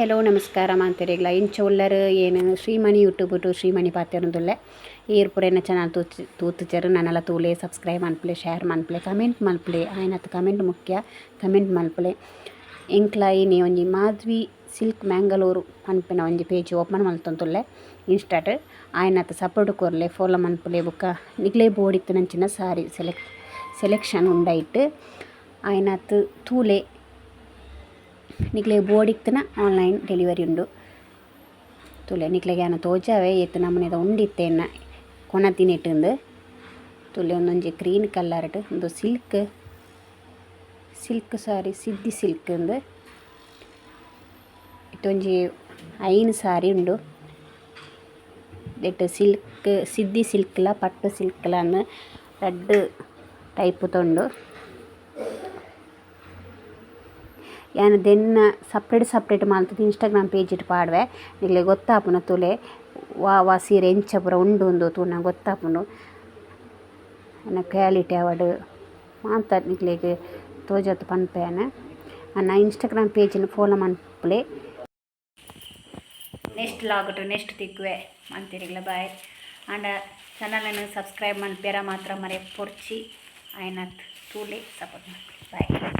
Hello ನಮಸ್ಕಾರ ಮಾಂತಿರಿಗ್ಲ ಇಂಚ ಉಳ್ಳರು ಏನು Shrimani YouTube to Shrimani ಪಾತಿರೊಂದುಲ್ಲೆ air ಪುರೇನ channel ತೂತಿಚರು ನನ್ನೆಲ್ಲ ತೂಲೆ ಸಬ್ಸ್ಕ್ರೈಬ್ ಮನ್ಪುಲೆ ಶೇರ್ ಮನ್ಪುಲೆ ಕಮೆಂಟ್ ಮನ್ಪುಲೆ ಆಯ್ನತ್ ಕಮೆಂಟ್ ಮುಖ್ಯ ಕಮೆಂಟ್ ಮನ್ಪುಲೆ ಎಂಕ್ಲ ಇನಿ ಒಂಜಿ ಮಾಧ್ವಿ ಸಿಲ್ಕ್ ಮ್ಯಾಂಗಳೂರು ಪನ್ಪಿನ ಒಂಜಿ ಪೇಜ್ ಓಪನ್ ಮಲ್ತೊಂದುಲ್ಲೆ ಇನ್ಸ್ಟಾಟ್ ಆಯ್ನತ್ ಸಪೋರ್ಟ್ ಕೊರ್ಲೆ ಫಾಲೋ ಮನ್ಪುಲೆ ಬೊಕ್ಕ ನಿಕ್ಲೆ ಬೋಡಿತ್ತಿನಂಚಿನ ಸಾರಿ ಸೆಲೆಕ್ಷನ್ ಉಂಡಾಯಿಟ್ ಆಯ್ನತ್ ತೂಲೆ ನಿಕ್ಲೆ ಬೋಡಿತ್ತಿನ ಆನ್ಲೈನ್ ಡೆಲಿವರಿ ಉಂಡು ತುಲೆ ನಿಕ್ಲೆಗೆ ಆನ ತೋಜಾವೆ ಏತ್ ನಮೂನೆದ ಉಂಡಿತ್ತೇನ ಕೊನ ತಿನ್ನಿಟ್ಟುಂದು ತುಲೆ ಒಂದೊಂಜಿ ಗ್ರೀನ್ ಕಲರ್ಡ್ ಒಂದು ಸಿಲ್ಕ್ ಸಾರಿ ಸಿದ್ದಿ ಸಿಲ್ಕ್ ಉಂದು ಇತ್ತೊಂಜಿ ಐನ್ ಸಾರಿ ಉಂಡು ದೆಟ್ ಸಿಲ್ಕ್ ಸಿದ್ದಿ ಸಿಲ್ಕ್ಲ ಪಟ್ಟು ಸಿಲ್ಕ್ಲ ಅನ್ನು ರಡ್ಡ್ ಟೈಪ್ ತೊಂಡು ಯಾನು ದೆನ್ನ ಸಪ್ರೇಟ್ ಮಾಲ್ತದ ಇನ್ಸ್ಟಾಗ್ರಾಮ್ ಪೇಜ್ ಇಟ್ಟು ಪಾಡ್ವೆ ನಿಕ್ಲೆ ಗೊತ್ತಾಪುನ ತುಲೆ ವಾ ಸೀರೆ ಎಂಚ ಪೂರ ಉಂಡು ತೂನ ಗೊತ್ತಾಪುಂಡು ಅನ್ನ ಕ್ವಾಲಿಟಿ ಅವಡ್ ಮಾತ ನಿಕ್ಲೆಗ್ ತೋಜತ್ ಪನ್ಪೇನ ಅನ್ನ ಇನ್ಸ್ಟಾಗ್ರಾಮ್ ಪೇಜ್ನ ಫಾಲೋ ಮನ್ಪುಲೆ ನೆಕ್ಸ್ಟ್ ಲಾಗ್ ನೆಕ್ಸ್ಟ್ ತಿಕ್ಕುವೆ ಮಂತಿರಿಗ್ಲ ಬಾಯ್ ಆಂಡ ಚಾನಲನ್ನು ಸಬ್ಸ್ಕ್ರೈಬ್ ಮನ್ಪೇರ ಮಾತ್ರ ಮರೆ ಪೊರ್ಚಿ ಆಯ್ನತ್ ತೂಲೆ ಸಪೋರ್ಟ್ ಮನ್ಪುಲೆ ಬಾಯ್.